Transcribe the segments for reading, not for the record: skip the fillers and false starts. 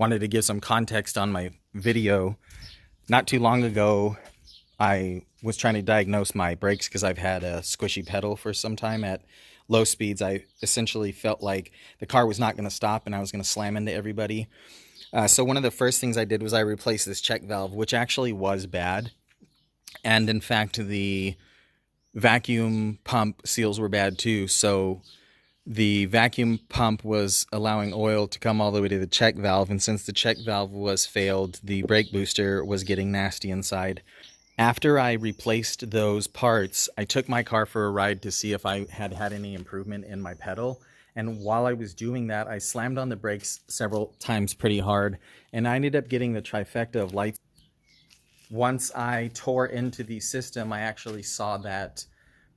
wanted to give some context on my video. Not too long ago, I was trying to diagnose my brakes because I've had a squishy pedal for some time. At low speeds, I essentially felt like the car was not going to stop and I was going to slam into everybody. So one of the first things I did was I replaced this check valve, which actually was bad. And in fact, the vacuum pump seals were bad too. So the vacuum pump was allowing oil to come all the way to the check valve, and since the check valve was failed, the brake booster was getting nasty inside. After I replaced those parts, I took my car for a ride to see if I had any improvement in my pedal. And while I was doing that, I slammed on the brakes several times pretty hard, and I ended up getting the trifecta of lights. Once I tore into the system, I actually saw that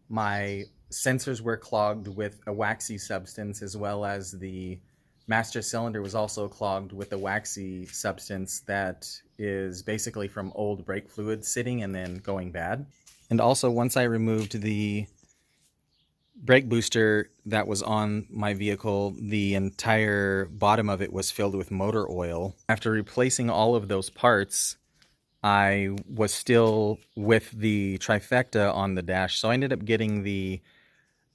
my sensors were clogged with a waxy substance, as well as the master cylinder was also clogged with a waxy substance that is basically from old brake fluid sitting and then going bad. And also, once I removed the brake booster that was on my vehicle, the entire bottom of it was filled with motor oil. After replacing all of those parts, I was still with the trifecta on the dash, so I ended up getting the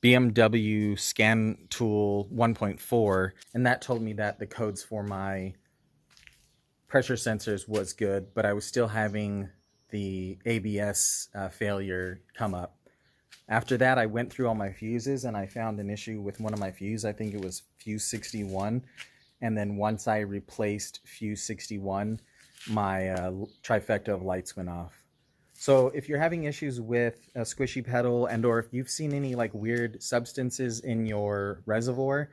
BMW Scan Tool 1.4, and that told me that the codes for my pressure sensors was good, but I was still having the ABS failure come up. After that, I went through all my fuses and I found an issue with one of my fuses. I think it was fuse 61, and then once I replaced fuse 61, my trifecta of lights went off. So if you're having issues with a squishy pedal, and or if you've seen any like weird substances in your reservoir,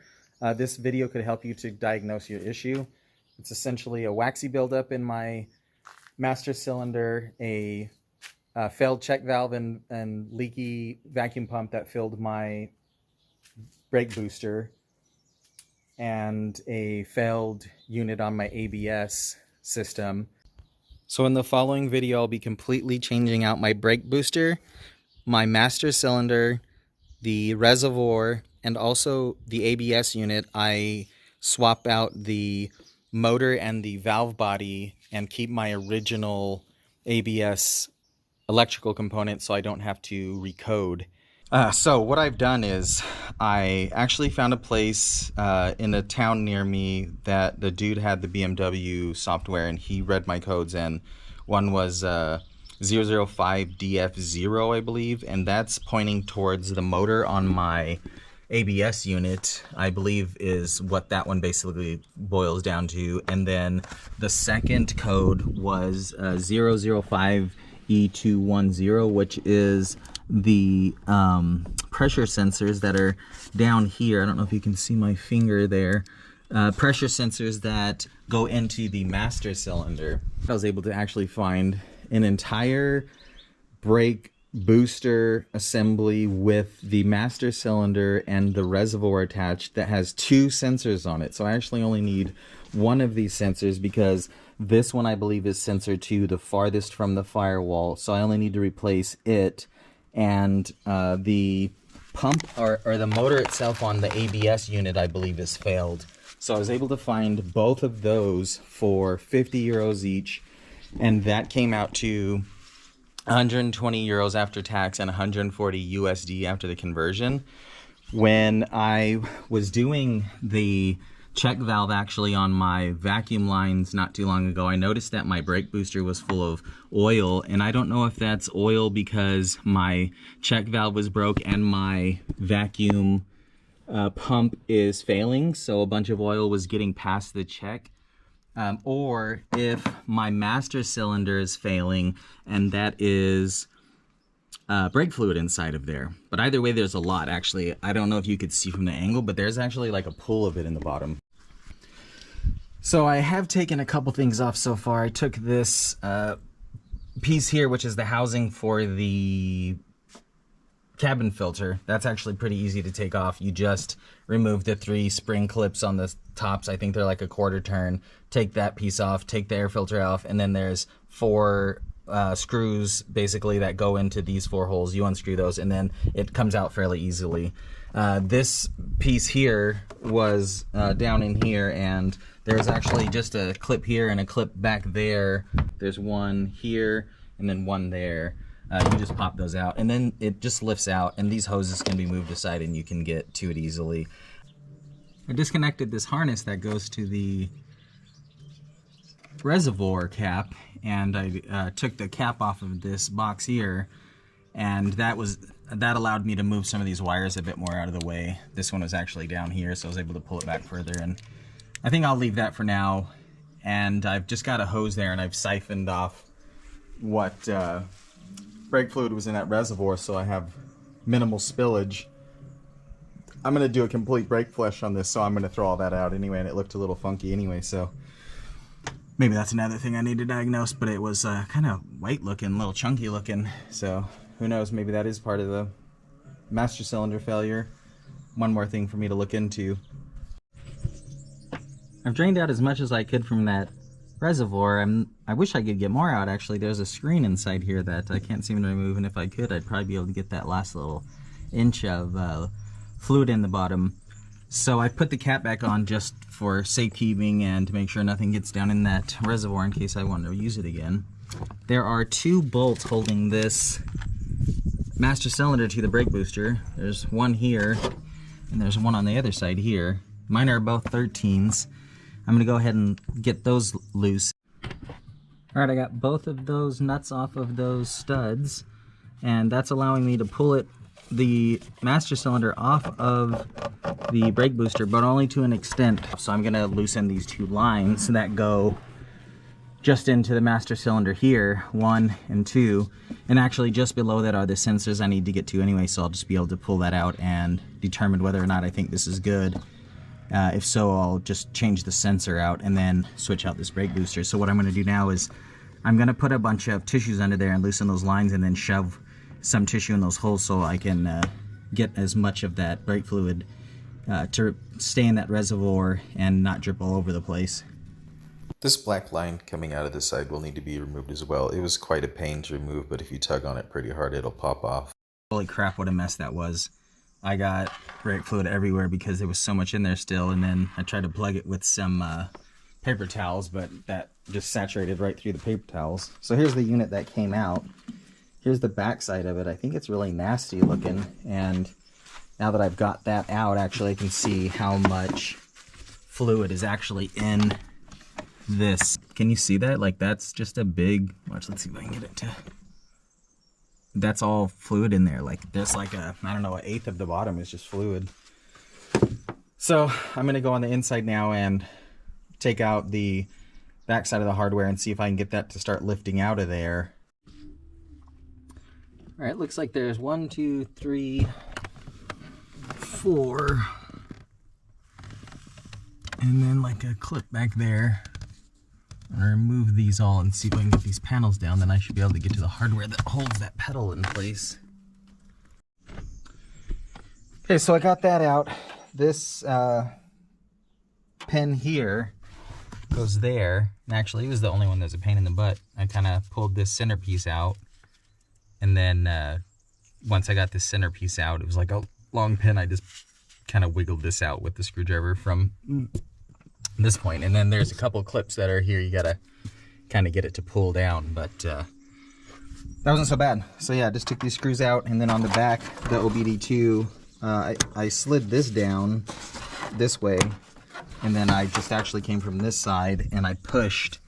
this video could help you to diagnose your issue. It's essentially a waxy buildup in my master cylinder, a failed check valve and leaky vacuum pump that filled my brake booster, and a failed unit on my ABS system. So in the following video, I'll be completely changing out my brake booster, my master cylinder, the reservoir, and also the ABS unit. I swap out the motor and the valve body and keep my original ABS electrical component so I don't have to recode. So what I've done is I actually found a place in a town near me that the dude had the BMW software, and he read my codes, and one was 005DF0, I believe, and that's pointing towards the motor on my ABS unit, I believe, is what that one basically boils down to. And then the second code was 005E210, which is the pressure sensors that are down here. I don't know if you can see my finger there. Pressure sensors that go into the master cylinder. I was able to actually find an entire brake booster assembly with the master cylinder and the reservoir attached that has two sensors on it. So I actually only need one of these sensors because this one I believe is sensor 2, the farthest from the firewall. So I only need to replace it, and the pump or the motor itself on the ABS unit I believe is failed. So I was able to find both of those for 50 euros each, and that came out to 120 euros after tax and 140 USD after the conversion. When I was doing the check valve actually on my vacuum lines not too long ago, I noticed that my brake booster was full of oil, and I don't know if that's oil because my check valve was broke and my vacuum pump is failing, so a bunch of oil was getting past the check, or if my master cylinder is failing and that is brake fluid inside of there. But either way, there's a lot. Actually, I don't know if you could see from the angle, but there's actually like a pool of it in the bottom. So I have taken a couple things off so far. I took this piece here, which is the housing for the cabin filter. That's actually pretty easy to take off. You just remove the 3 spring clips on the tops. I think they're like a 1/4 turn. Take that piece off, take the air filter off, and then there's 4 screws basically that go into these 4 holes. You unscrew those and then it comes out fairly easily. This piece here was down in here, and there's actually just a clip here and a clip back there. There's one here and then one there. You just pop those out and then it just lifts out, and these hoses can be moved aside and you can get to it easily. I disconnected this harness that goes to the reservoir cap, and I took the cap off of this box here, and that allowed me to move some of these wires a bit more out of the way. This one was actually down here, so I was able to pull it back further, and I think I'll leave that for now. And I've just got a hose there, and I've siphoned off what brake fluid was in that reservoir, so I have minimal spillage. I'm going to do a complete brake flush on this, so I'm going to throw all that out anyway, and it looked a little funky anyway, so maybe that's another thing I need to diagnose, but it was kind of white looking, a little chunky looking, so who knows, maybe that is part of the master cylinder failure. One more thing for me to look into. I've drained out as much as I could from that reservoir. I wish I could get more out, actually. There's a screen inside here that I can't seem to remove, and if I could, I'd probably be able to get that last little inch of fluid in the bottom. So I put the cap back on just for safekeeping and to make sure nothing gets down in that reservoir in case I want to use it again. There are 2 bolts holding this master cylinder to the brake booster. There's one here and there's one on the other side here. Mine are both 13s. I'm going to go ahead and get those loose. Alright, I got both of those nuts off of those studs, and that's allowing me to pull the master cylinder off of the brake booster, but only to an extent. So I'm going to loosen these 2 lines that go just into the master cylinder here, 1 and 2, and actually just below that are the sensors I need to get to anyway, so I'll just be able to pull that out and determine whether or not I think this is good. If so, I'll just change the sensor out and then switch out this brake booster. So what I'm going to do now is I'm going to put a bunch of tissues under there and loosen those lines and then shove some tissue in those holes so I can get as much of that brake fluid to stay in that reservoir and not drip all over the place. This black line coming out of the side will need to be removed as well. It was quite a pain to remove, but if you tug on it pretty hard, it'll pop off. Holy crap, what a mess that was. I got brake fluid everywhere because there was so much in there still, and then I tried to plug it with some paper towels, but that just saturated right through the paper towels. So here's the unit that came out. Here's the back side of it. I think it's really nasty looking, and now that I've got that out, actually I can see how much fluid is actually in this. Can you see that? Like, that's just a big, watch, let's see if I can get it to, that's all fluid in there. Like, there's like a, I don't know, 1/8 of the bottom is just fluid. So I'm gonna go on the inside now and take out the back side of the hardware and see if I can get that to start lifting out of there. All right, looks like there's 1, 2, 3, 4, and then like a clip back there. I'm gonna remove these all and see if I can get these panels down, then I should be able to get to the hardware that holds that pedal in place. Okay, so I got that out. This pin here goes there, and actually it was the only one that's a pain in the butt. I kind of pulled this centerpiece out, and then once I got this centerpiece out, it was like a long pin. I just kind of wiggled this out with the screwdriver from this point, and then there's a couple clips that are here. You gotta kind of get it to pull down, but that wasn't so bad. So yeah, just took these screws out, and then on the back, the OBD2, I slid this down this way, and then I just actually came from this side and I pushed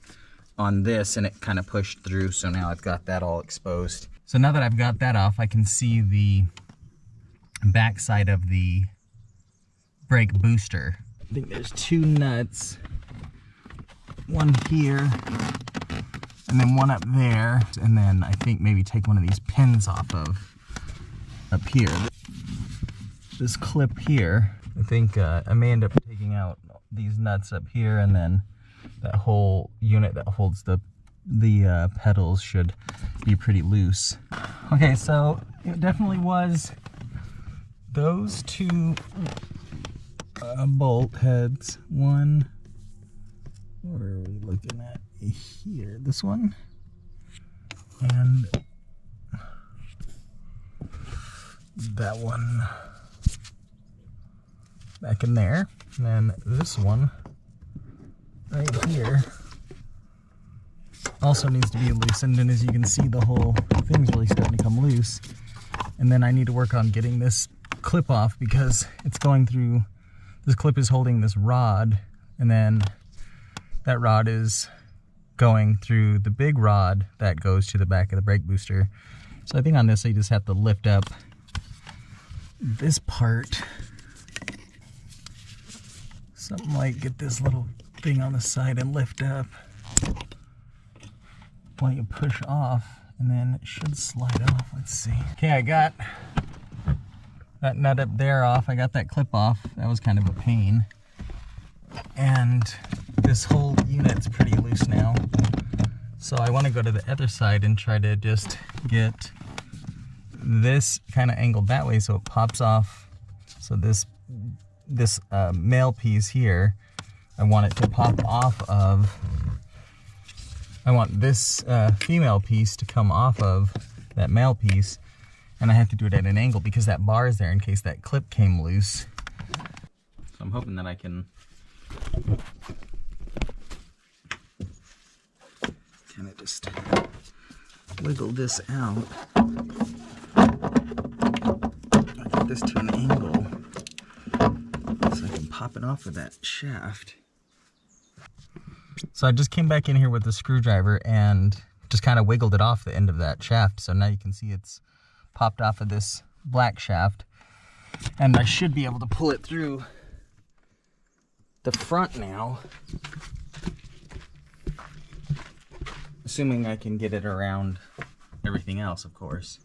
on this, and it kind of pushed through, so now I've got that all exposed. So now that I've got that off, I can see the back side of the brake booster. I think there's 2 nuts, one here, and then one up there, and then I think maybe take one of these pins off of up here. This clip here, I think I may end up taking out these nuts up here, and then that whole unit that holds the pedals should be pretty loose. Okay, so it definitely was those 2 bolt heads. One, where are we looking at here? This one? And that one back in there. And then this one right here also needs to be loosened, and as you can see, the whole thing's really starting to come loose. And then I need to work on getting this clip off because it's going through, this clip is holding this rod, and then that rod is going through the big rod that goes to the back of the brake booster. So I think on this I just have to lift up this part, something like get this little thing on the side and lift up while you push off, and then it should slide off. Let's see. Okay, I got that nut up there off. I got that clip off. That was kind of a pain. And this whole unit's pretty loose now. So I want to go to the other side and try to just get this kind of angled that way so it pops off. So this male piece here, I want it to pop off of. I want this female piece to come off of that male piece, and I have to do it at an angle because that bar is there in case that clip came loose. So I'm hoping that I can kind of just wiggle this out. I get this to an angle so I can pop it off of that shaft. So I just came back in here with the screwdriver and just kind of wiggled it off the end of that shaft. So now you can see it's popped off of this black shaft, and I should be able to pull it through the front now, assuming I can get it around everything else, of course.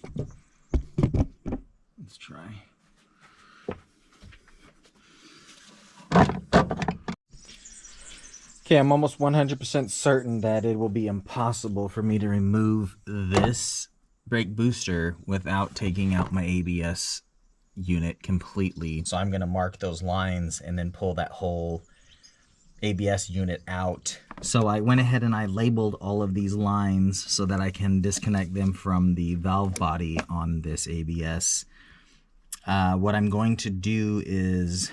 Let's try. Okay, I'm almost 100% certain that it will be impossible for me to remove this brake booster without taking out my ABS unit completely. So I'm going to mark those lines and then pull that whole ABS unit out. So I went ahead and I labeled all of these lines so that I can disconnect them from the valve body on this ABS. What I'm going to do is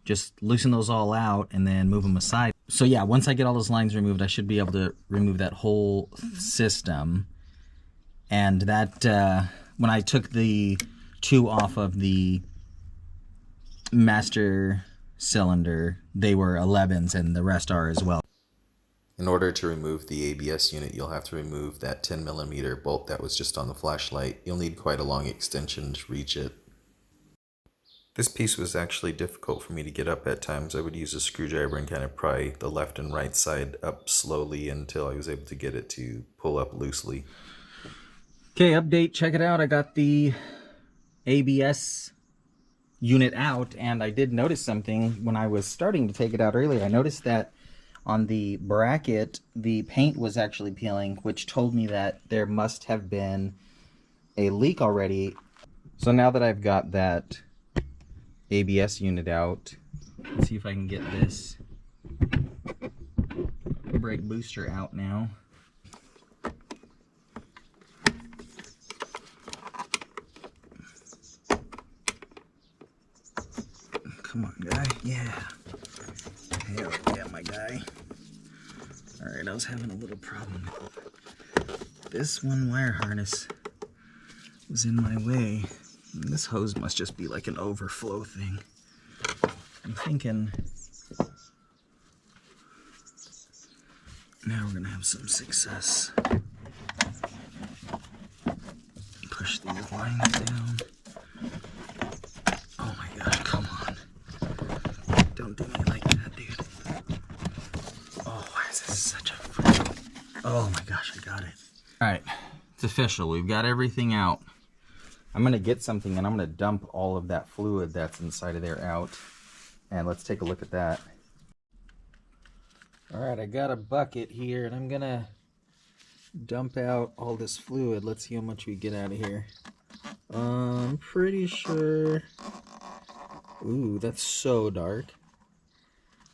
just loosen those all out and then move them aside. So yeah, once I get all those lines removed, I should be able to remove that whole system. And that, when I took the two off of the master cylinder, they were 11s and the rest are as well. In order to remove the ABS unit, you'll have to remove that 10mm bolt that was just on the flashlight. You'll need quite a long extension to reach it. This piece was actually difficult for me to get up at times. I would use a screwdriver and kind of pry the left and right side up slowly until I was able to get it to pull up loosely. Okay, update, check it out. I got the ABS unit out, and I did notice something when I was starting to take it out earlier. I noticed that on the bracket, the paint was actually peeling, which told me that there must have been a leak already. So now that I've got that ABS unit out, let's see if I can get this brake booster out now. Come on, guy. Yeah. Hell yeah, my guy. Alright, I was having a little problem. This one wire harness was in my way. And this hose must just be like an overflow thing. I'm thinking now we're gonna have some success. Push these lines down. Oh my gosh, come on. Don't do me like that, dude. Oh, why is this such a freaking... Oh my gosh, I got it. Alright, it's official. We've got everything out. I'm going to get something and I'm going to dump all of that fluid that's inside of there out. And let's take a look at that. Alright, I got a bucket here and I'm going to dump out all this fluid. Let's see how much we get out of here. I'm pretty sure... Ooh, that's so dark.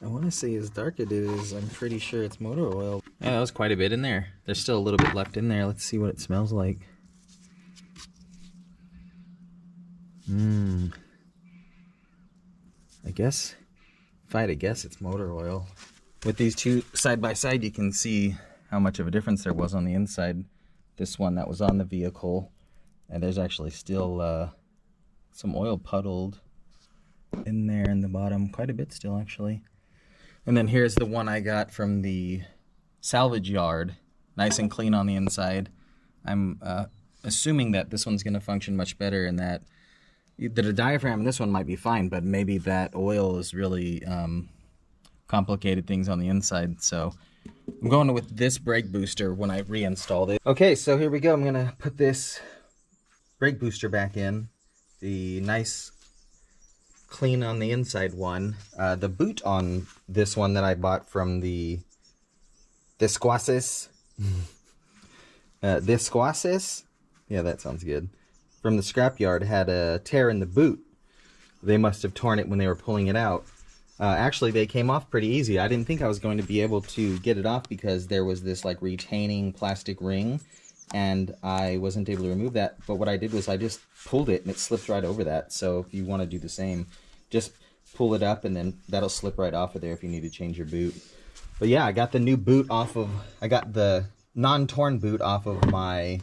I want to say as dark it is, I'm pretty sure it's motor oil. Yeah, that was quite a bit in there. There's still a little bit left in there. Let's see what it smells like. I guess, if I had to guess, it's motor oil. With these two side by side, you can see how much of a difference there was on the inside. This one that was on the vehicle, and there's actually still some oil puddled in there in the bottom, quite a bit still actually. And then here's the one I got from the salvage yard, nice and clean on the inside. I'm assuming that this one's going to function much better, and that the diaphragm in this one might be fine, but maybe that oil is really complicated things on the inside. So I'm going with this brake booster when I reinstalled it. Okay, so here we go. I'm going to put this brake booster back in. The nice clean on the inside one. The boot on this one that I bought from the Disquasis. Disquasis? Yeah, that sounds good. From the scrapyard had a tear in the boot. They must have torn it when they were pulling it out. Actually, they came off pretty easy. I didn't think I was going to be able to get it off because there was this like retaining plastic ring, and I wasn't able to remove that. But what I did was I just pulled it and it slipped right over that. So if you want to do the same, just pull it up and then that'll slip right off of there if you need to change your boot. But yeah, I got the new boot off of, I got the non-torn boot off of my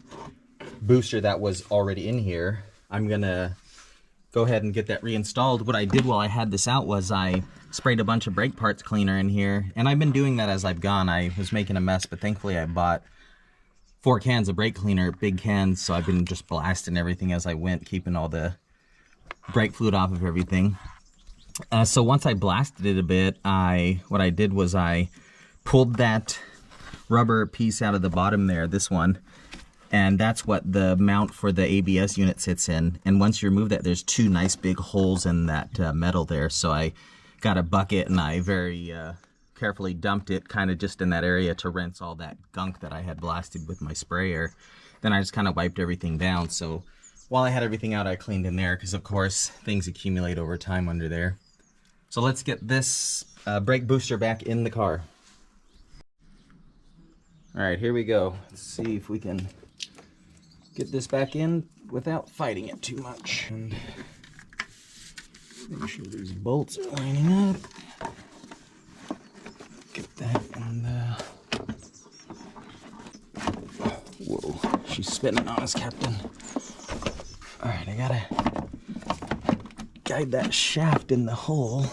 booster that was already in here. I'm gonna go ahead and get that reinstalled. What I did while I had this out was I sprayed a bunch of brake parts cleaner in here, and I've been doing that as I've gone. I was making a mess, but thankfully I bought 4 cans of brake cleaner, big cans, so I've been just blasting everything as I went, keeping all the brake fluid off of everything. So once I blasted it a bit, what I did was I pulled that rubber piece out of the bottom there, this one, and that's what the mount for the ABS unit sits in. And once you remove that, there's 2 nice big holes in that metal there. So I got a bucket and I very carefully dumped it kind of just in that area to rinse all that gunk that I had blasted with my sprayer. Then I just kind of wiped everything down. So while I had everything out, I cleaned in there because of course things accumulate over time under there. So let's get this brake booster back in the car. All right, here we go. Let's see if we can get this back in without fighting it too much. And make sure these bolts are lining up. Get that in the... Whoa, she's spinning on us, Captain. All right, I gotta guide that shaft in the hole.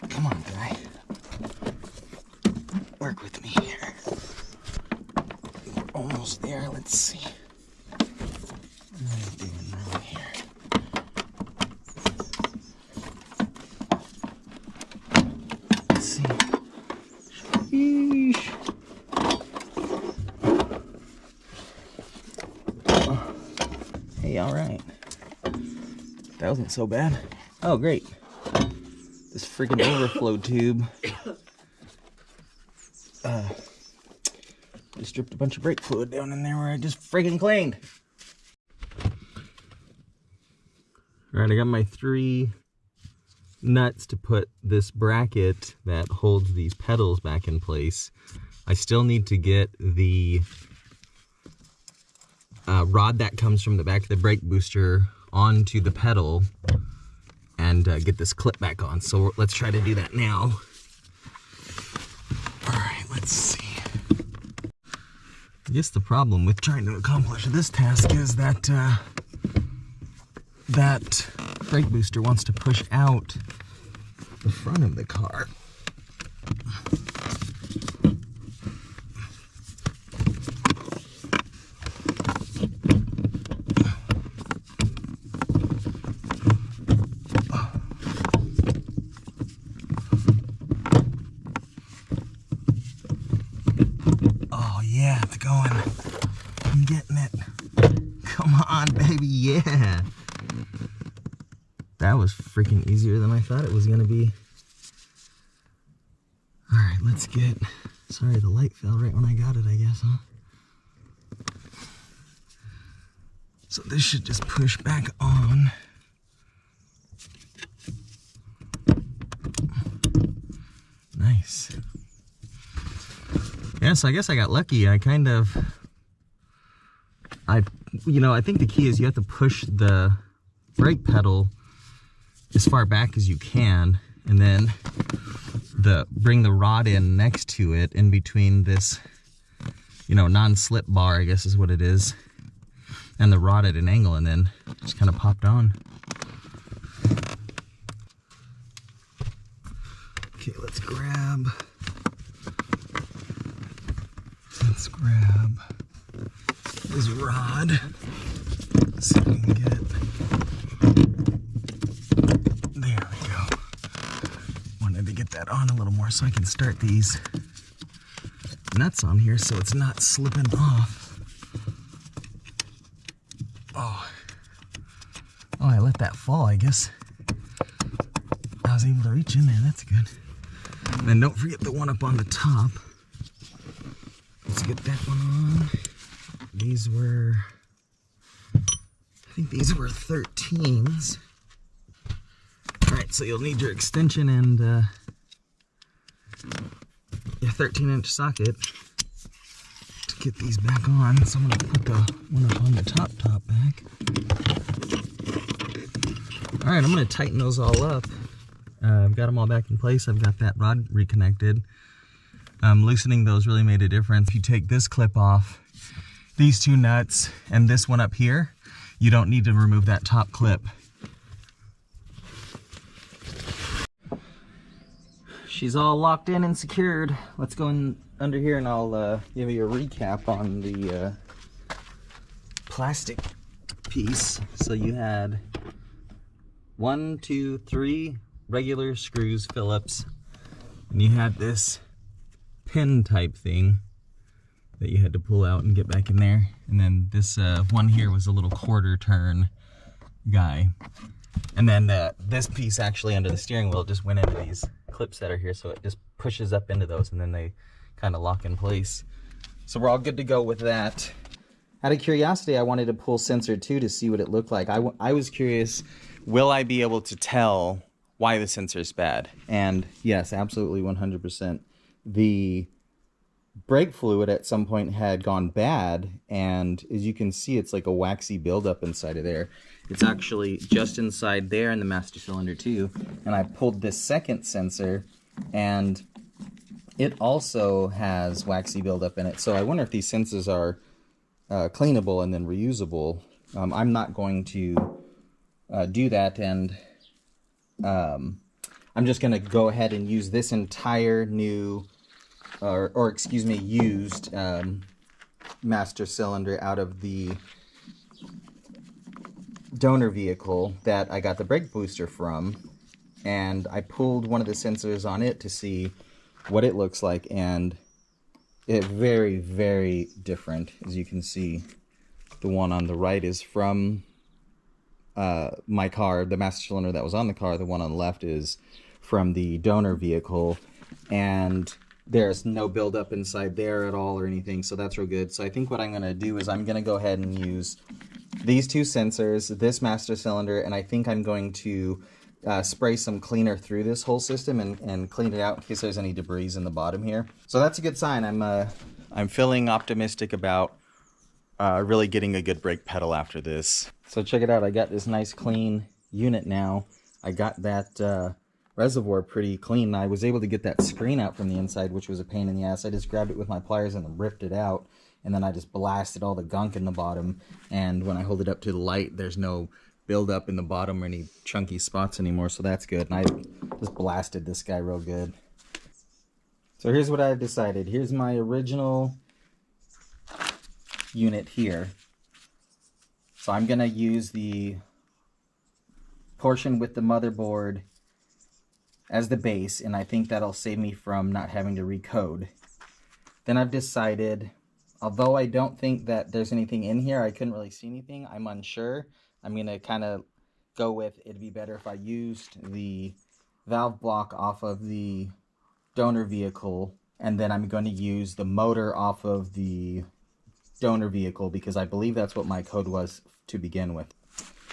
Come on, guy. Work with me here. We're almost there. Let's see. What am I doing wrong here? Let's see. Sheesh. Hey, all right. That wasn't so bad. Oh, great. This freaking overflow tube. I just dripped a bunch of brake fluid down in there where I just freaking cleaned. Alright, I got my 3 nuts to put this bracket that holds these pedals back in place. I still need to get the rod that comes from the back of the brake booster onto the pedal and get this clip back on. So let's try to do that now. Alright, let's see. I guess the problem with trying to accomplish this task is that that brake booster wants to push out the front of the car. Oh yeah, it's going. I'm getting it. Come on, baby, yeah. That was freaking easier than I thought it was gonna be. All right, let's get, sorry, the light fell right when I got it, I guess, huh? So this should just push back on. Yeah, so I guess I got lucky. I think the key is you have to push the brake pedal as far back as you can, and then bring the rod in next to it, in between this, non-slip bar, I guess is what it is, and the rod at an angle, and then just kind of popped on. Okay, let's grab this rod. Let's see if we can get it. There we go. Wanted to get that on a little more so I can start these nuts on here so it's not slipping off. Oh, I let that fall, I guess. I was able to reach in there, that's good. And then don't forget the one up on the top. Let's get that one on. I think these were 13s. Alright, so you'll need your extension and your 13-inch socket to get these back on. So I'm going to put the one up on the top back. Alright, I'm going to tighten those all up. I've got them all back in place. I've got that rod reconnected. Loosening those really made a difference. If you take this clip off, these two nuts, and this one up here, you don't need to remove that top clip. She's all locked in and secured. Let's go in under here and I'll give you a recap on the plastic piece. So you had 1, 2, 3 regular screws, Phillips, and you had this pin type thing that you had to pull out and get back in there, and then this one here was a little quarter turn guy, and then this piece actually under the steering wheel just went into these clips that are here, so it just pushes up into those and then they kind of lock in place. So we're all good to go with that. Out of curiosity, I wanted to pull sensor 2 to see what it looked like. I was curious, will I be able to tell why the sensor is bad? And yes, absolutely 100%. The brake fluid at some point had gone bad, and as you can see, it's like a waxy buildup inside of there. It's actually just inside there in the master cylinder too. And I pulled this second sensor, and it also has waxy buildup in it. So I wonder if these sensors are cleanable and then reusable. I'm not going to do that, and I'm just going to go ahead and use this entire new used master cylinder out of the donor vehicle that I got the brake booster from, and I pulled one of the sensors on it to see what it looks like, and it's very, very different. As you can see, the one on the right is from my car, the master cylinder that was on the car. The one on the left is from the donor vehicle, and there's no buildup inside there at all or anything, so that's real good. So I think what I'm going to do is I'm going to go ahead and use these two sensors, this master cylinder, and I think I'm going to spray some cleaner through this whole system and clean it out in case there's any debris in the bottom here. So that's a good sign. I'm feeling optimistic about really getting a good brake pedal after this. So check it out. I got this nice clean unit now. I got that reservoir pretty clean. I was able to get that screen out from the inside, which was a pain in the ass. I just grabbed it with my pliers and ripped it out, and then I just blasted all the gunk in the bottom, and when I hold it up to the light, there's no buildup in the bottom or any chunky spots anymore, so that's good. And I just blasted this guy real good. So here's what I've decided. Here's my original unit here. So I'm gonna use the portion with the motherboard as the base, and I think that'll save me from not having to recode. Then I've decided, although I don't think that there's anything in here, I couldn't really see anything, I'm unsure, I'm going to kind of go with it'd be better if I used the valve block off of the donor vehicle, and then I'm going to use the motor off of the donor vehicle, because I believe that's what my code was to begin with.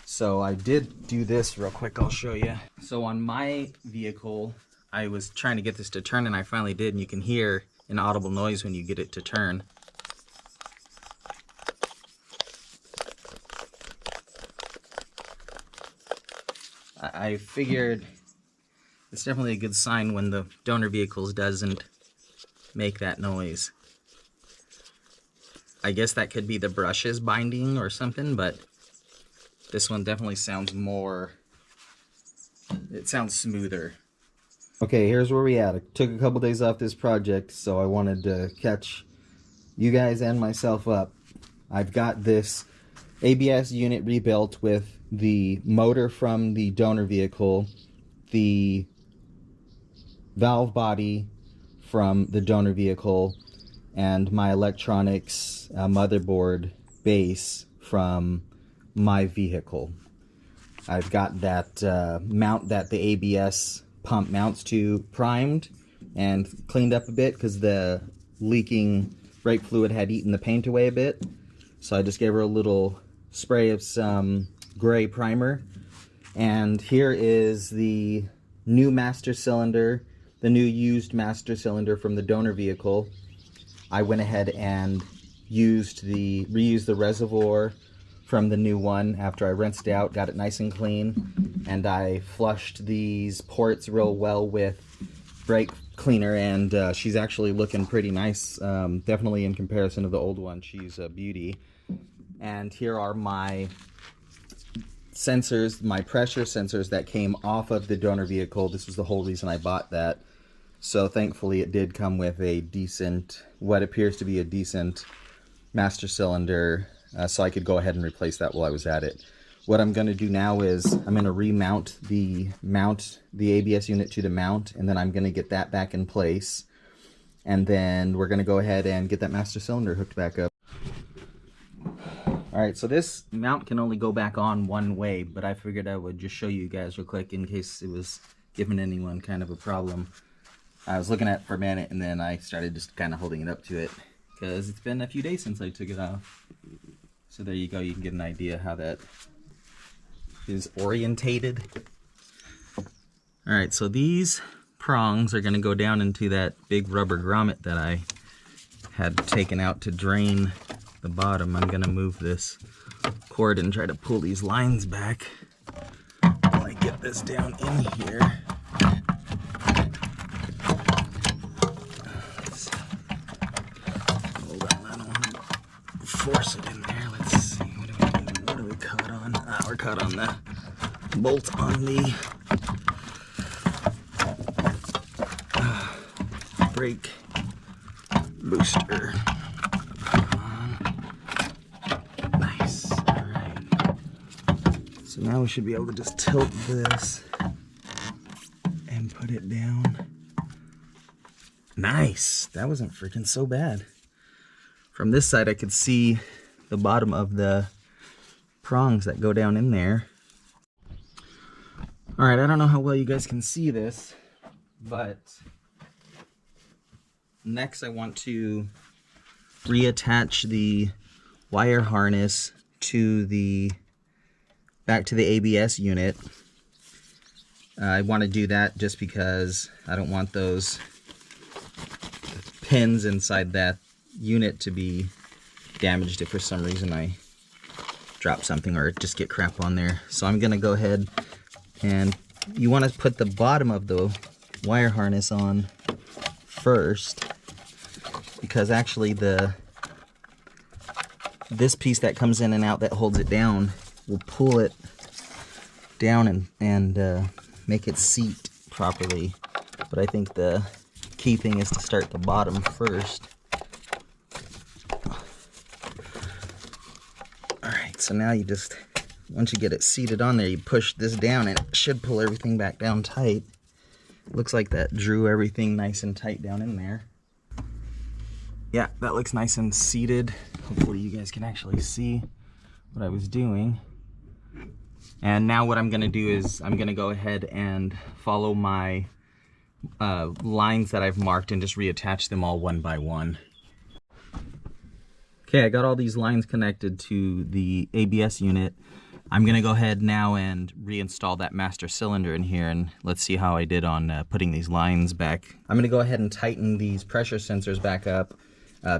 So I did do this real quick, I'll show you. So on my vehicle, I was trying to get this to turn, and I finally did, and you can hear an audible noise when you get it to turn. I figured it's definitely a good sign when the donor vehicles doesn't make that noise. I guess that could be the brushes binding or something, but this one definitely sounds more, it sounds smoother. Okay, here's where we at. I took a couple days off this project, so I wanted to catch you guys and myself up. I've got this ABS unit rebuilt with the motor from the donor vehicle, the valve body from the donor vehicle, and my electronics motherboard base from my vehicle. I've got that mount that the ABS pump mounts to primed and cleaned up a bit because the leaking brake fluid had eaten the paint away a bit. So I just gave her a little spray of some gray primer. And here is the new master cylinder, the new used master cylinder from the donor vehicle. I went ahead and reused the reservoir from the new one after I rinsed it out, got it nice and clean, and I flushed these ports real well with brake cleaner, and she's actually looking pretty nice, definitely in comparison to the old one. She's a beauty. And here are my sensors, my pressure sensors that came off of the donor vehicle. This was the whole reason I bought that. So thankfully it did come with a decent, what appears to be a decent master cylinder, so I could go ahead and replace that while I was at it. What I'm going to do now is I'm going to remount the ABS unit to the mount, and then I'm going to get that back in place, and then we're going to go ahead and get that master cylinder hooked back up. Alright, so this mount can only go back on one way, but I figured I would just show you guys real quick in case it was giving anyone kind of a problem. I was looking at it for a minute, and then I started just kind of holding it up to it because it's been a few days since I took it off. So there you go, you can get an idea how that is orientated. Alright, so these prongs are going to go down into that big rubber grommet that I had taken out to drain the bottom. I'm going to move this cord and try to pull these lines back while I get this down in here. Hold on, I don't want to force it in there. Let's see, what are we caught on? Ah, we're caught on the bolt on the brake booster. Nice. Alright. So now we should be able to just tilt this and put it down. Nice. That wasn't freaking so bad. From this side I could see the bottom of the prongs that go down in there. Alright, I don't know how well you guys can see this, but next I want to reattach the wire harness to back to the ABS unit. I want to do that just because I don't want those pins inside that unit to be damaged if for some reason I drop something or just get crap on there. So I'm gonna go ahead, and you want to put the bottom of the wire harness on first, because actually this piece that comes in and out that holds it down will pull it down and make it seat properly. But I think the key thing is to start the bottom first. Alright, so now you just, once you get it seated on there, you push this down and it should pull everything back down tight. Looks like that drew everything nice and tight down in there. Yeah, that looks nice and seated. Hopefully you guys can actually see what I was doing. And now what I'm going to do is I'm going to go ahead and follow my lines that I've marked and just reattach them all one by one. Okay, I got all these lines connected to the ABS unit. I'm gonna go ahead now and reinstall that master cylinder in here, and let's see how I did on putting these lines back. I'm gonna go ahead and tighten these pressure sensors back up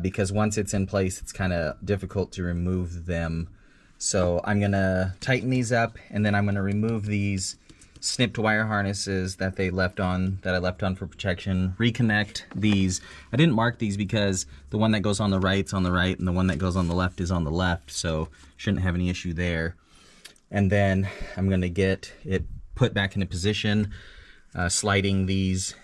because once it's in place, it's kind of difficult to remove them. So I'm gonna tighten these up, and then I'm gonna remove these snipped wire harnesses that I left on for protection. Reconnect these. I didn't mark these because the one that goes on the right's on the right, and the one that goes on the left is on the left, so shouldn't have any issue there. And then I'm going to get it put back into position, sliding these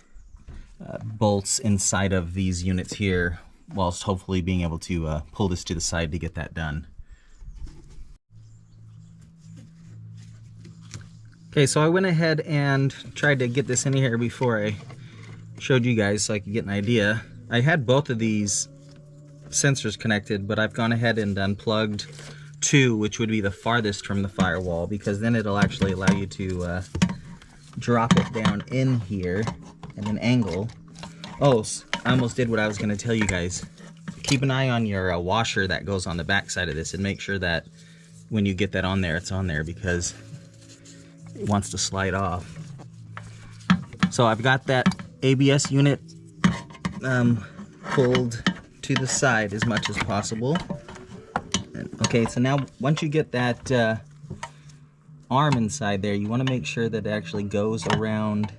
bolts inside of these units here, whilst hopefully being able to pull this to the side to get that done. Okay, so I went ahead and tried to get this in here before I showed you guys so I could get an idea. I had both of these sensors connected, but I've gone ahead and unplugged two, which would be the farthest from the firewall, because then it'll actually allow you to drop it down in here at an angle. Oh, I almost did what I was going to tell you guys. Keep an eye on your washer that goes on the back side of this, and make sure that when you get that on there, it's on there, because it wants to slide off. So I've got that ABS unit pulled to the side as much as possible. Okay, so now once you get that arm inside there, you want to make sure that it actually goes around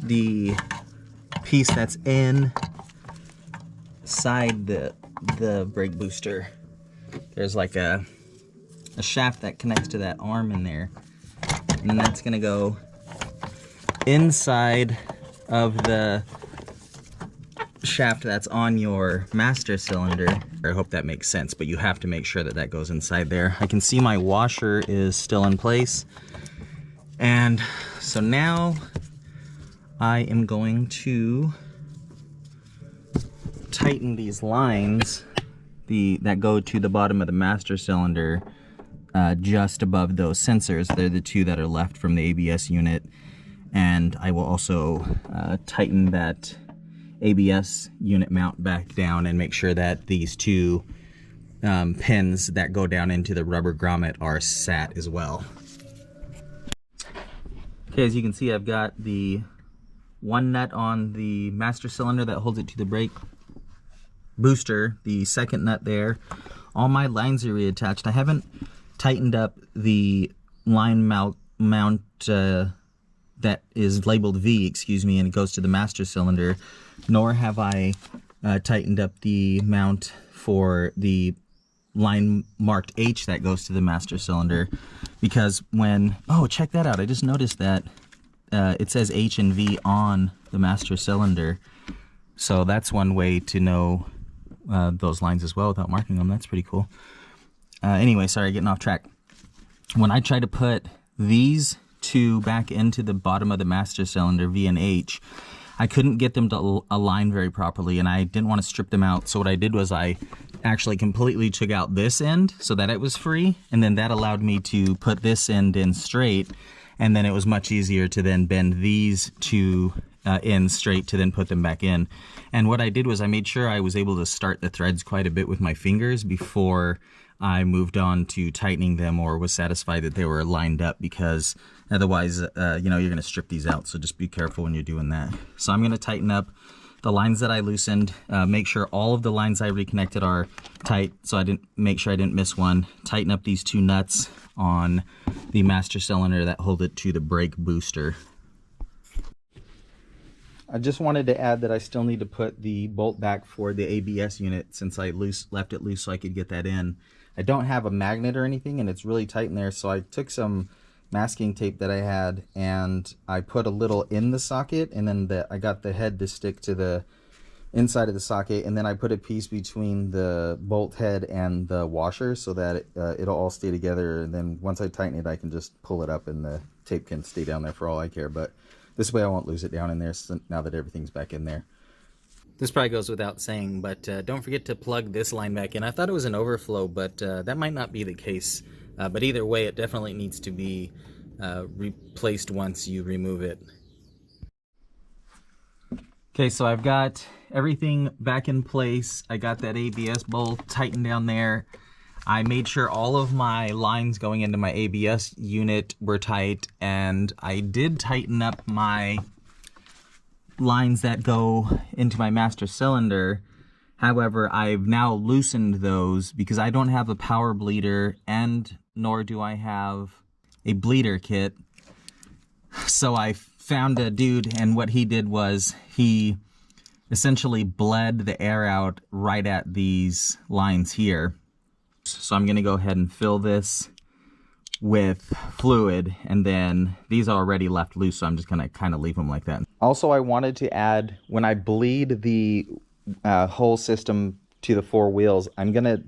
the piece that's inside the brake booster. There's like a shaft that connects to that arm in there, and that's going to go inside of the shaft that's on your master cylinder. I hope that makes sense, but you have to make sure that that goes inside there. I can see my washer is still in place, and so now I am going to tighten these lines that go to the bottom of the master cylinder just above those sensors. They're the two that are left from the ABS unit, and I will also tighten that ABS unit mount back down and make sure that these two pins that go down into the rubber grommet are sat as well. Okay, as you can see, I've got the one nut on the master cylinder that holds it to the brake booster, the second nut there. All my lines are reattached. I haven't tightened up the line mount that is labeled V, excuse me, and it goes to the master cylinder, nor have I tightened up the mount for the line marked H that goes to the master cylinder, because when, oh, check that out, I just noticed that it says H and V on the master cylinder, so that's one way to know those lines as well without marking them. That's pretty cool. Anyway, sorry, getting off track. When I try to put these two back into the bottom of the master cylinder, V and H, I couldn't get them to align very properly, and I didn't want to strip them out. So what I did was I actually completely took out this end so that it was free, and then that allowed me to put this end in straight, and then it was much easier to then bend these two ends straight to then put them back in. And what I did was I made sure I was able to start the threads quite a bit with my fingers before I moved on to tightening them, or was satisfied that they were lined up, because otherwise, you know, you're going to strip these out. So just be careful when you're doing that. So I'm going to tighten up the lines that I loosened, make sure all of the lines I reconnected are tight, so I didn't make sure I didn't miss one. Tighten up these two nuts on the master cylinder that hold it to the brake booster. I just wanted to add that I still need to put the bolt back for the ABS unit, since I left it loose so I could get that in. I don't have a magnet or anything, and it's really tight in there, so I took some masking tape that I had and I put a little in the socket, and then I got the head to stick to the inside of the socket, and then I put a piece between the bolt head and the washer so that it'll all stay together, and then once I tighten it I can just pull it up and the tape can stay down there for all I care. But this way I won't lose it down in there now that everything's back in there. This probably goes without saying, but don't forget to plug this line back in. I thought it was an overflow, but that might not be the case. But either way, it definitely needs to be replaced once you remove it. Okay, so I've got everything back in place. I got that ABS bolt tightened down there. I made sure all of my lines going into my ABS unit were tight, and I did tighten up my lines that go into my master cylinder. However, I've now loosened those because I don't have a power bleeder, and nor do I have a bleeder kit. So I found a dude, and what he did was he essentially bled the air out right at these lines here. So I'm gonna go ahead and fill this with fluid, and then these are already left loose, so I'm just gonna kind of leave them like that. Also, I wanted to add, when I bleed the whole system to the 4 wheels, I'm gonna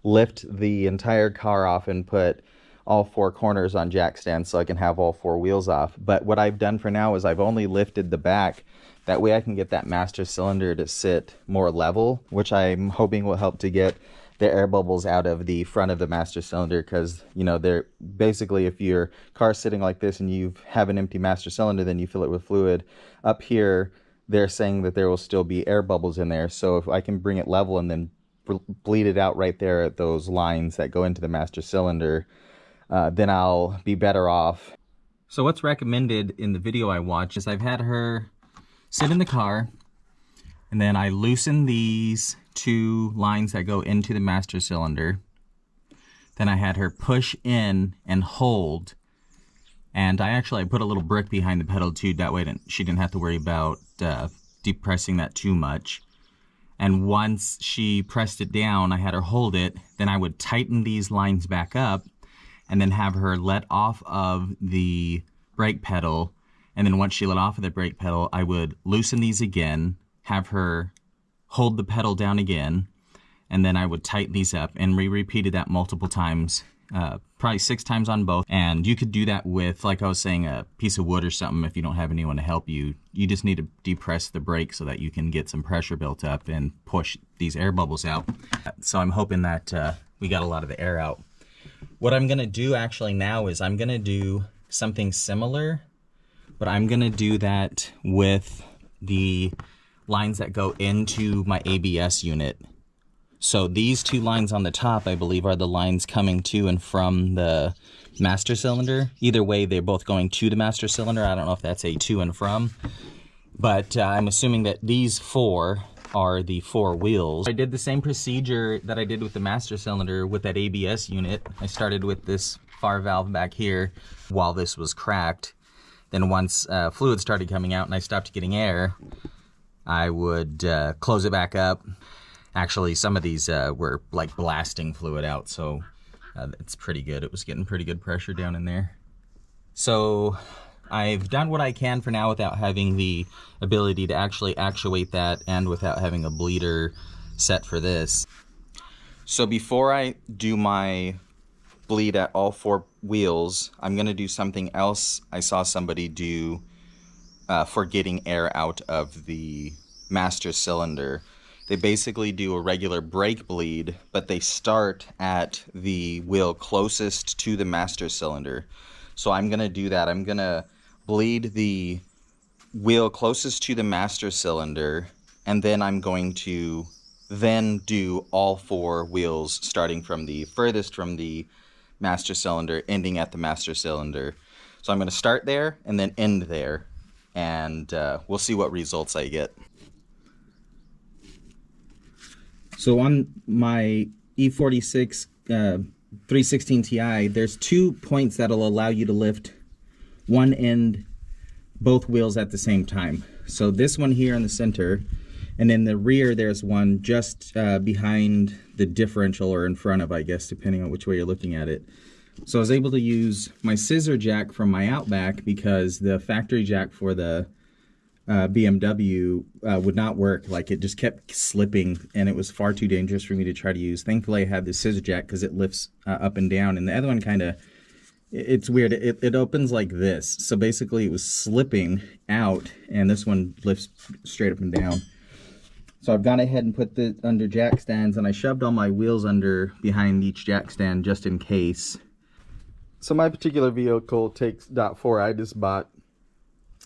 lift the entire car off and put all 4 corners on jack stands so I can have all 4 wheels off. But what I've done for now is I've only lifted the back. That way I can get that master cylinder to sit more level, which I'm hoping will help to get the air bubbles out of the front of the master cylinder, because, you know, they're basically, if your car's sitting like this and you have an empty master cylinder, then you fill it with fluid. Up here, they're saying that there will still be air bubbles in there. So if I can bring it level and then bleed it out right there at those lines that go into the master cylinder, then I'll be better off. So what's recommended in the video I watched is I've had her sit in the car, and then I loosen these 2 lines that go into the master cylinder. Then I had her push in and hold, and I put a little brick behind the pedal too, that way she didn't have to worry about depressing that too much. And once she pressed it down, I had her hold it, then I would tighten these lines back up, and then have her let off of the brake pedal. And then once she let off of the brake pedal, I would loosen these again, have her hold the pedal down again, and then I would tighten these up, and we repeated that multiple times, probably 6 times on both. And you could do that with, like I was saying, a piece of wood or something if you don't have anyone to help you. You just need to depress the brake so that you can get some pressure built up and push these air bubbles out. So I'm hoping that we got a lot of the air out. What I'm gonna do actually now is I'm gonna do something similar, but I'm gonna do that with the lines that go into my ABS unit. So these 2 lines on the top, I believe, are the lines coming to and from the master cylinder. Either way, they're both going to the master cylinder. I don't know if that's a to and from, but I'm assuming that these 4 are the 4 wheels. I did the same procedure that I did with the master cylinder with that ABS unit. I started with this far valve back here while this was cracked. Then once fluid started coming out and I stopped getting air, I would close it back up. Actually, some of these were like blasting fluid out, so it's pretty good. It was getting pretty good pressure down in there. So I've done what I can for now without having the ability to actually actuate that, and without having a bleeder set for this. So before I do my bleed at all 4 wheels, I'm going to do something else I saw somebody do for getting air out of the master cylinder. They basically do a regular brake bleed, but they start at the wheel closest to the master cylinder. So I'm going to do that. I'm going to bleed the wheel closest to the master cylinder, and then I'm going to then do all 4 wheels, starting from the furthest from the master cylinder, ending at the master cylinder. So I'm going to start there and then end there, and we'll see what results I get. So on my E46 316 Ti, there's 2 points that'll allow you to lift one end, both wheels at the same time. So this one here in the center, and in the rear there's one just behind the differential, or in front of, I guess, depending on which way you're looking at it. So I was able to use my scissor jack from my Outback because the factory jack for the BMW would not work. Like, it just kept slipping, and it was far too dangerous for me to try to use. Thankfully I had the scissor jack because it lifts up and down, and the other one kind of, it's weird, it opens like this. So basically it was slipping out, and this one lifts straight up and down. So I've gone ahead and put this under jack stands, and I shoved all my wheels under behind each jack stand just in case. So my particular vehicle takes .4. I just bought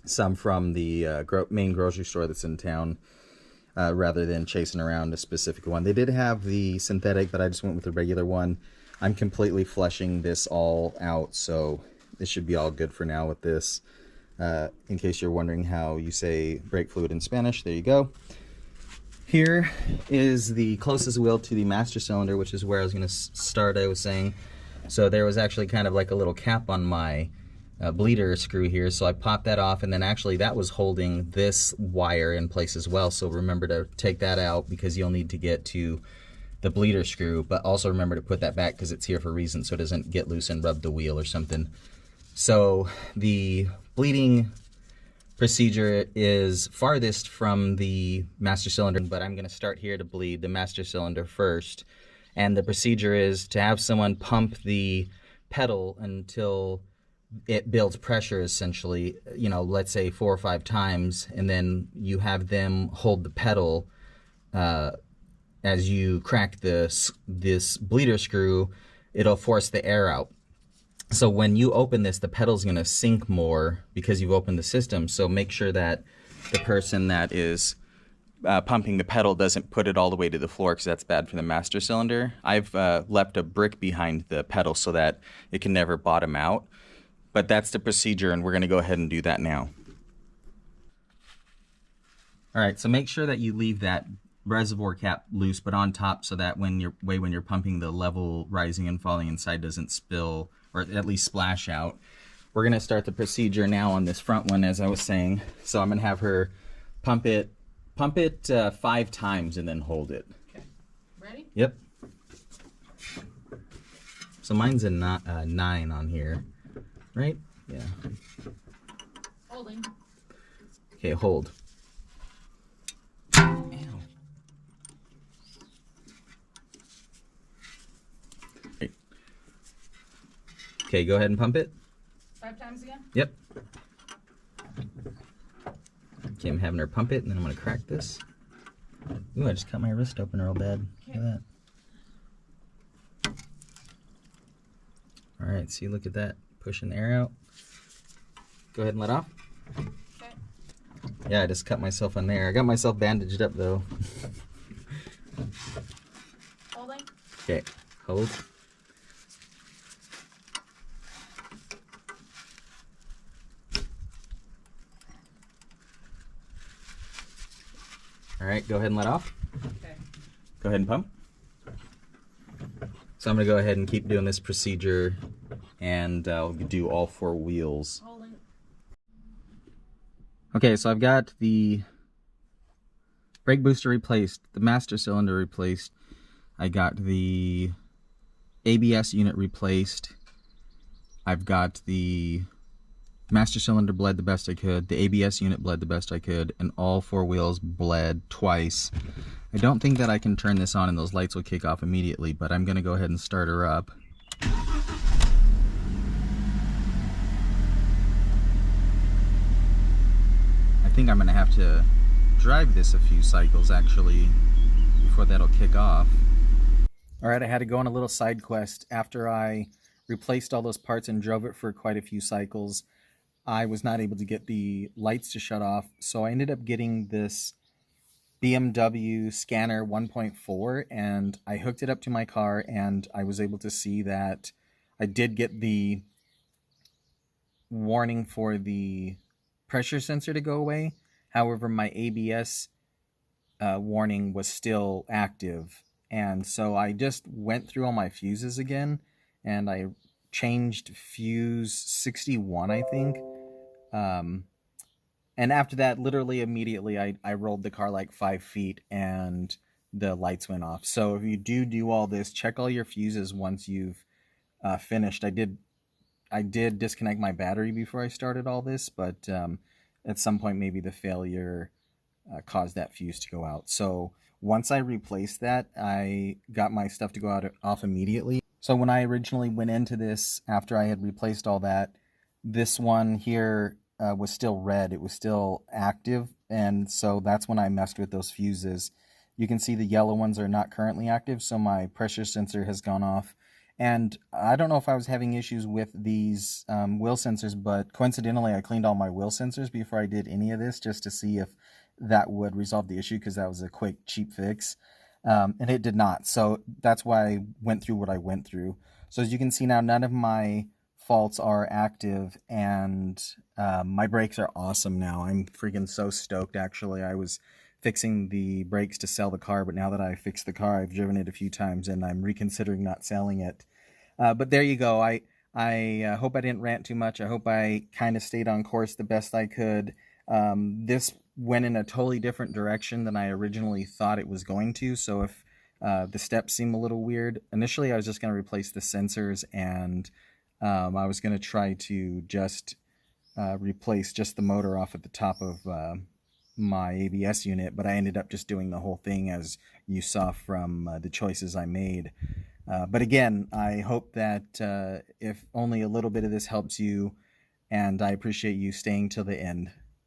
some from the main grocery store that's in town, rather than chasing around a specific one. They did have the synthetic, but I just went with the regular one. I'm completely flushing this all out, so this should be all good for now with this. In case you're wondering how you say brake fluid in Spanish, there you go. Here is the closest wheel to the master cylinder, which is where I was going to start, I was saying. So there was actually kind of like a little cap on my bleeder screw here, so I popped that off, and then actually that was holding this wire in place as well. So remember to take that out because you'll need to get to the bleeder screw, but also remember to put that back because it's here for a reason, so it doesn't get loose and rub the wheel or something. So the bleeding procedure is farthest from the master cylinder, but I'm going to start here to bleed the master cylinder first. And the procedure is to have someone pump the pedal until it builds pressure, essentially, you know, let's say 4 or 5 times, and then you have them hold the pedal as you crack this bleeder screw. It'll force the air out. So when you open this, the pedal's going to sink more because you've opened the system. So make sure that the person that is pumping the pedal doesn't put it all the way to the floor, because that's bad for the master cylinder. I've left a brick behind the pedal so that it can never bottom out. But that's the procedure, and we're going to go ahead and do that now. All right, so make sure that you leave that reservoir cap loose but on top, so that when you're pumping, the level rising and falling inside doesn't spill, or at least splash out. We're going to start the procedure now on this front one, as I was saying. So I'm going to have her pump it 5 times and then hold it. Okay. Ready? Yep. So mine's a 9 on here, right? Yeah. Holding. Okay, hold. Okay, go ahead and pump it. 5 times again? Yep. Okay, I'm having her pump it, and then I'm going to crack this. Ooh, I just cut my wrist open real bad. Look at that. All right, see, look at that. Pushing the air out. Go ahead and let off. Okay. Yeah, I just cut myself on there. I got myself bandaged up, though. Holding. Okay, hold. All right, go ahead and let off. Okay. Go ahead and pump. So I'm going to go ahead and keep doing this procedure, and I'll do all 4 wheels. Holding. Okay, so I've got the brake booster replaced, the master cylinder replaced. I got the ABS unit replaced. I've got the master cylinder bled the best I could, the ABS unit bled the best I could, and all 4 wheels bled twice. I don't think that I can turn this on and those lights will kick off immediately, but I'm going to go ahead and start her up. I think I'm going to have to drive this a few cycles, actually, before that'll kick off. Alright, I had to go on a little side quest. After I replaced all those parts and drove it for quite a few cycles, I was not able to get the lights to shut off, so I ended up getting this BMW scanner 1.4, and I hooked it up to my car, and I was able to see that I did get the warning for the pressure sensor to go away. However, my ABS warning was still active, and so I just went through all my fuses again, and I changed fuse 61, I think. And after that, literally immediately, I rolled the car like 5 feet and the lights went off. So if you do all this, check all your fuses once you've finished. I did disconnect my battery before I started all this, but at some point maybe the failure caused that fuse to go out. So once I replaced that, I got my stuff to go off immediately. So when I originally went into this, after I had replaced all that, this one here was still red. It was still active, and so that's when I messed with those fuses. You can see the yellow ones are not currently active, so my pressure sensor has gone off. And I don't know if I was having issues with these wheel sensors, but coincidentally I cleaned all my wheel sensors before I did any of this, just to see if that would resolve the issue, because that was a quick, cheap fix. and it did not. So that's why I went through what I went through. So as you can see now, none of my faults are active, and my brakes are awesome now. I'm freaking so stoked, actually. I was fixing the brakes to sell the car, but now that I fixed the car, I've driven it a few times, and I'm reconsidering not selling it. But there you go. I hope I didn't rant too much. I hope I kind of stayed on course the best I could. This went in a totally different direction than I originally thought it was going to. So if the steps seem a little weird, initially I was just going to replace the sensors, and I was going to try to just replace just the motor off at the top of my ABS unit, but I ended up just doing the whole thing, as you saw from the choices I made. But again, I hope that if only a little bit of this helps you, and I appreciate you staying till the end.